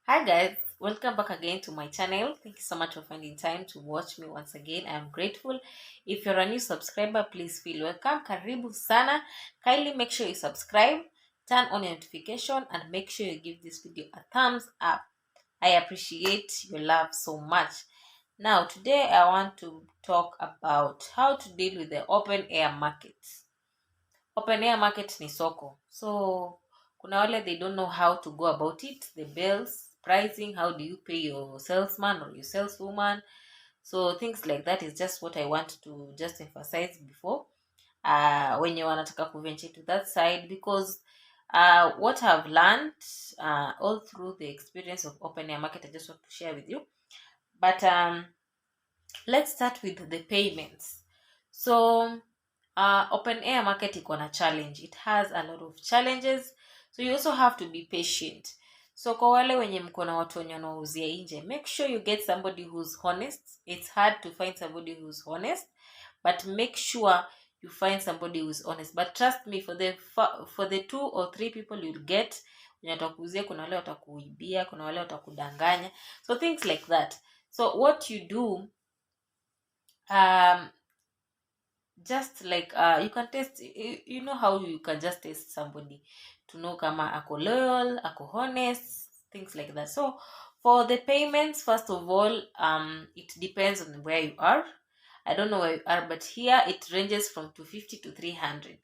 Hi guys, welcome back again to my channel. Thank you so much for finding time to watch me once again. I am grateful. If you're a new subscriber, please feel welcome. Karibu sana. Kindly make sure you subscribe, turn on your notification, and make sure you give this video a thumbs up. I appreciate your love so much. Now, today I want to talk about how to deal with the open air market. Open air market ni soko. So kuna wale they don't know how to go about it, the bills, pricing, how do you pay your salesman or your saleswoman. So things like that is just what I want to just emphasize before when you wanataka kuventure to that side, because what I've learned all through the experience of open air market, I just want to share with you. But let's start with the payments. So open air market iko na challenge, it has a lot of challenges, so you also have to be patient. So kwa wale wenye mko na watu wenye wanauzia nje, make sure you get somebody who's honest. It's hard to find somebody who's honest, but make sure you find somebody who's honest. But trust me, for the 2 or 3 people you'll get wenye watakuuzia, kuna wale watakuibia, kuna wale watakudanganya, so things like that. So what you do, just like you can test, you know how you can just test somebody to know kama ako loyal, ako honest, things like that. So for the payments, first of all, it depends on where you are. I don't know where you are, but here it ranges from 250 to 300.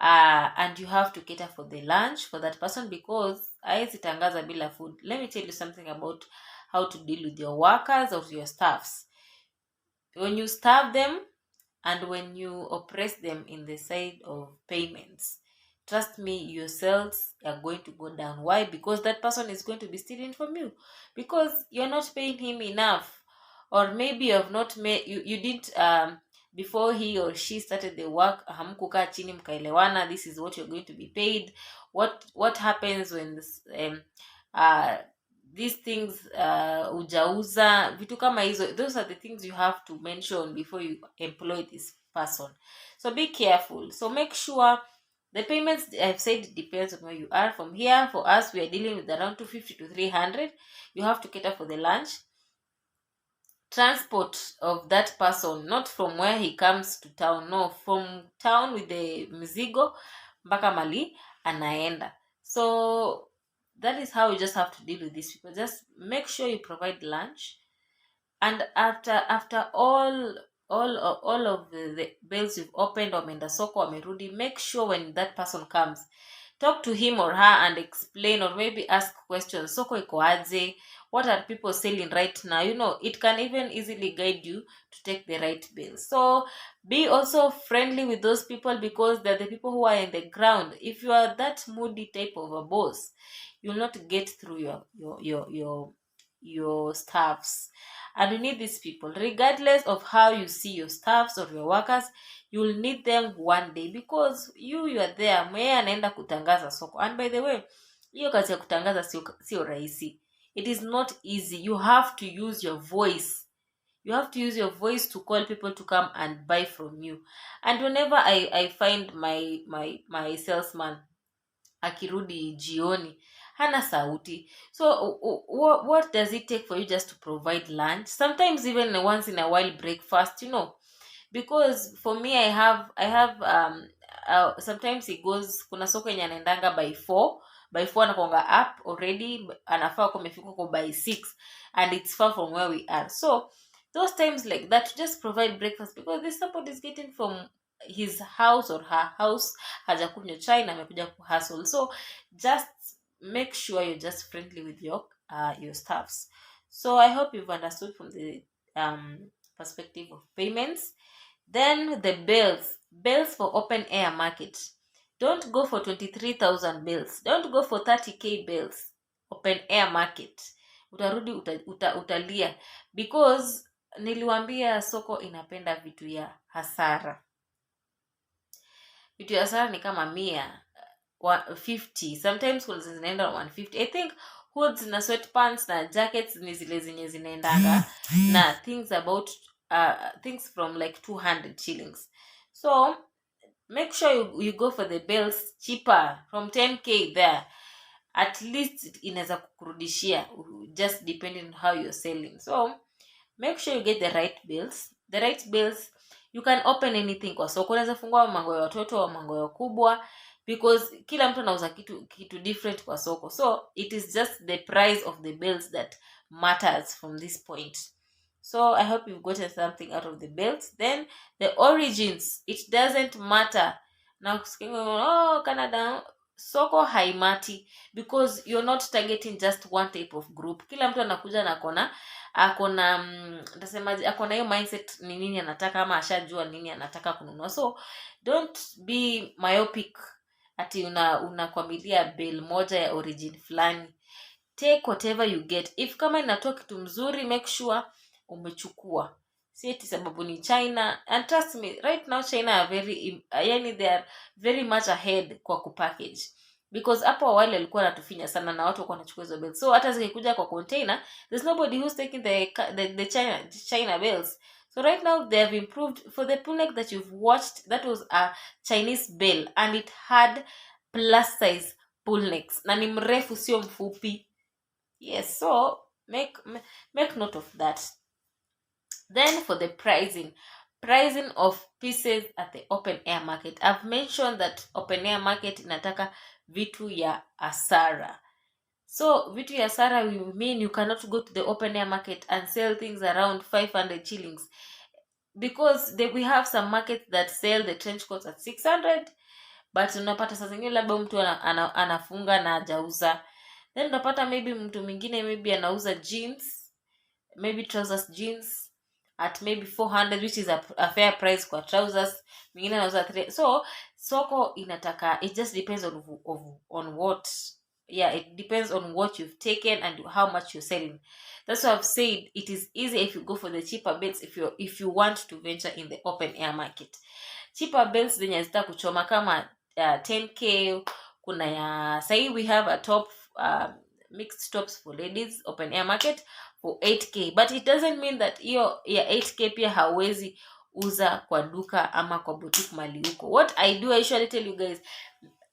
And you have to cater for the lunch for that person, because haezi tangaza bila food. Let me tell you something about how to deal with your workers or your staffs. When you starve them and when you oppress them in the side of payments, trust me, your sales are going to go down. Why? Because that person is going to be stealing from you, because you're not paying him enough, or maybe you have not made, you didn't before he or she started the work, hamkukaa chini mkaelewana, this is what you're going to be paid. What happens when this, these things ujauza vitu kama hizo, those are the things you have to mention before you employ this person. So be careful. So make sure the payments, I've said, it depends on where you are. From here, for us, we are dealing with around 250 to 300. You have to cater for the lunch, transport of that person, not from where he comes to town, no, from town with the mizigo mpaka mali anaenda. So that is how you just have to deal with these people. Just make sure you provide lunch, and after all of the bills you've opened, wameenda soko, wamerudi, make sure when that person comes, talk to him or her and explain, or maybe ask questions. Soko iko aje? What are people selling right now? It can even easily guide you to take the right bill. So be also friendly with those people, because they're the people who are in the ground. If you are that moody type of a boss, you'll not get through your staffs. And you need these people, regardless of how you see your staffs or your workers. You'll need them one day, because you are there. Mweye anaenda kutangaza soko, and by the way, hiyo kazi ya kutangaza sio rahisi. It is not easy. You have to use your voice. You have to use your voice to call people to come and buy from you. And whenever I find my salesman akirudi jioni hana sauti, so what does it take for you just to provide lunch, sometimes even once in a while breakfast, because for me, I have sometimes he goes, kuna soko yenye anaendanga by 4 anakonga up already, anafaa kumefika kwa by 6, and it's far from where we are. So those times like that, just provide breakfast, because this support is getting from his house or her house, hajakunywa chai na amekuja kuhustle. So just make sure you're just friendly with your staffs. So I hope you've understood from the perspective of payments. Then the bills for open air market. Don't go for 23,000 bills. Don't go for 30k bills. Open air market, utarudi utalia, because niliwambia soko inapenda vitu ya hasara. Vitu ya hasara ni kama 150, sometimes kuna zinaenda 150. I think hoods na sweatpants na jackets ni zile zenye zinaendanga na things from like 200 shillings. So make sure you go for the bills cheaper, from 10k there. at least inaweza kukurudishia, just depending on how you're selling. So make sure you get the right bills. The right bills, you can open anything kwa soko. Unaweza fungua mango ya watoto au mango ya wakubwa, because kila mtu anauza kitu different kwa soko. So it is just the price of the bills that matters from this point. So I hope you've gotten something out of the bills. Then the origins, it doesn't matter. Now, oh, Canada, soko haimati, because you're not targeting just one type of group. Kila mtu anakuja na akona nitasemaje, akona hiyo mindset ni nini anataka, ama ashajua nini anataka kununua. So don't be myopic ati unakwamilia bill moja ya origin fulani. Take whatever you get. If kama inatoa kitu mzuri, make sure umechukua, si eti sababu ni China. And trust me, right now China are they are very much ahead kwa kupackage, because hapo awali walikuwa wanatufinya sana na watu walikuwa wanachukua hizo bills. So hata zikikuja kwa container, there's nobody who's taking the China bills. So right now they have improved. For the pull neck that you've watched, that was a Chinese bill and it had plus size pull necks, na ni mrefu sio mfupi. Yes, so make note of that. Then for the pricing of pieces at the open air market, I've mentioned that open air market inataka vitu ya asara. So vitu ya asara will mean you cannot go to the open air market and sell things around 500 shillings, because we have some markets that sell the trench coats at 600, but unapata saa zingine labda mtu anafunga na hajauza. Then unapata maybe mtu mwingine maybe anauza jeans, maybe trousers jeans at maybe 400, which is a fair price kwa trousers. Mwingine anauza 3. So soko inataka, it just depends on what, it depends on what you've taken and how much you're selling. That's why I've said it is easy if you go for the cheaper bits, if you want to venture in the open air market. Cheaper bills zenye zita kuchoma kama 10k. Kuna ya sahi we have a top mixed tops for ladies open air market for 8k, but it doesn't mean that hiyo ya 8k pia hawezi uza kwa duka ama kwa boutique mali huko. What I do, I usually tell you guys,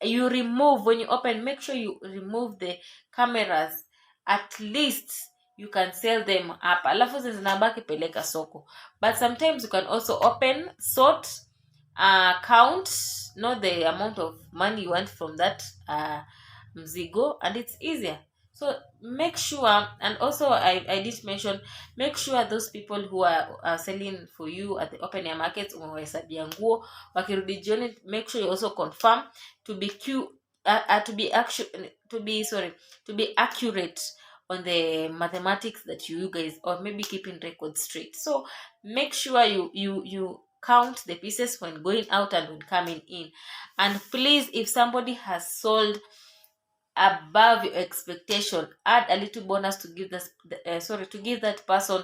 you remove, when you open, make sure you remove the cameras, at least you can sell them up, alafu zinabaki peleka soko. But sometimes you can also open, sort, count, know the amount of money you want from that mzigo, and it's easier. So make sure, and also I did mention, make sure those people who are selling for you at the open air markets umewahesabia nguo, wakirudi jioni, make sure you also confirm to be accurate on the mathematics that you guys, or maybe keeping records straight. So make sure you count the pieces when going out and when coming in. And please, if somebody has sold above your expectation, add a little bonus to give that person,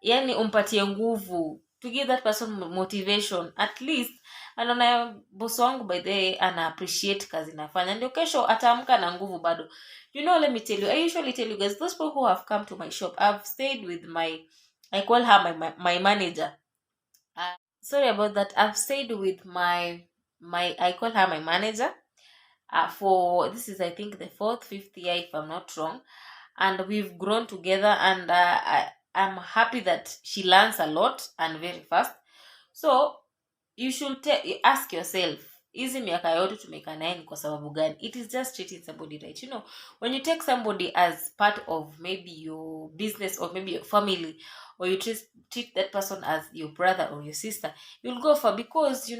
yani umpatie nguvu, to give that person motivation. At least anaona boss wangu by the way ana appreciate kazi nafanya, ndio kesho ataamka na nguvu bado. Let me tell you, I usually tell you guys, those people who have come to my shop, I've stayed with I call her my manager. Sorry about that. I've stayed with I call her my manager for, this is I think the 4th-5th year if I'm not wrong, and we've grown together, and I'm happy that she learns a lot and very fast. So you should ask yourself, hizi miaka yote tumeka naye ni kwa sababu gani? It is just treating somebody right. When you take somebody as part of maybe your business or maybe your family, or you treat that person as your brother or your sister, you'll go for, because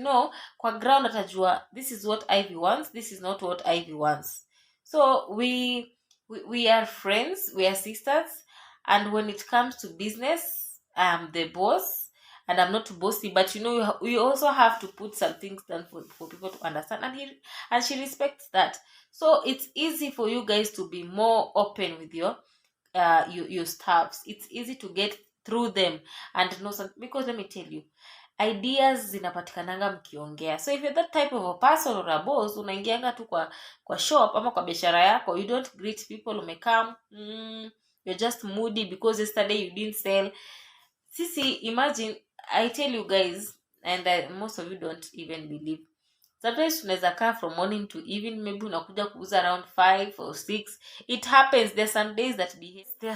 kwa ground atajua this is what Ivy wants, this is not what Ivy wants. So we are friends, we are sisters, and when it comes to business, I'm the boss and I'm not bossy, but you also have to put some things down for people to understand, and she respects that. So it's easy for you guys to be more open with your staffs. It's easy to get through them and know something, because let me tell you, ideas zinapatikananga mkiongea. So if you're that type of a person or a boss, unaingianga tu kwa shop ama kwa biashara yako, you don't greet people, umekam, you're just moody because yesterday you didn't sell. Sisi, imagine, I tell you guys, and most of you don't even believe, Sometimes tunaweza kaa from morning to evening, maybe unakuja kuuza around 5 or 6. It happens. There are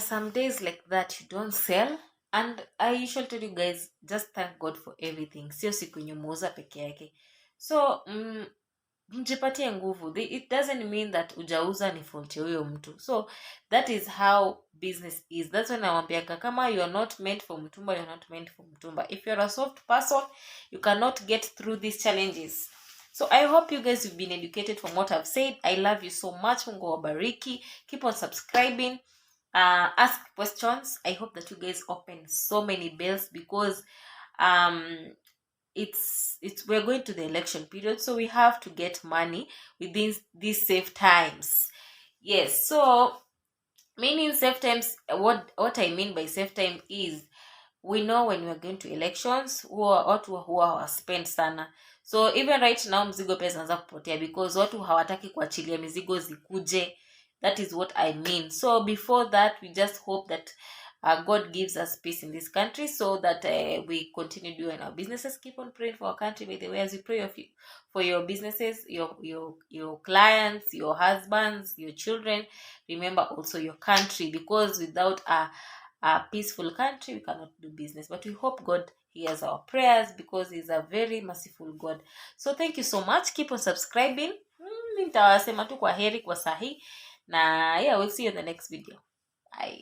some days like that you don't sell, and I usually tell you guys, just thank God for everything. Sio siku yenye umeuza peke yake. So mjipatie nguvu. It doesn't mean that ujauza ni fault ya huyo mtu. So that is how business is. That's when nawambianga, kama you are not meant for Mtumba, you are not meant for Mtumba. If you are a soft person, you cannot get through these challenges. So I hope you guys have been educated from what I've said. I love you so much. Mungu wabariki. Keep on subscribing. Ask questions. I hope that you guys open so many bells, because we're going to the election period, so we have to get money within these safe times. Yes, so meaning safe times, what I mean by safe time is, we know when we are going to elections, watu huwa hawaspend sana. So even right now mzigo pesa zinaanza kupotea because watu hawataki kuachilia mizigo zikuje. That is what I mean. So before that, we just hope that God gives us peace in this country, so that we continue doing our businesses. Keep on praying for our country, by the way, as you pray for your businesses, your clients, your husbands, your children. Remember also your country, because without a peaceful country we cannot do business. But we hope God hears our prayers, because He's a very merciful God. So thank you so much. Keep on subscribing. Nitawasema tu kwa heri kwa sahi, na yeah, we'll see you in the next video. Bye.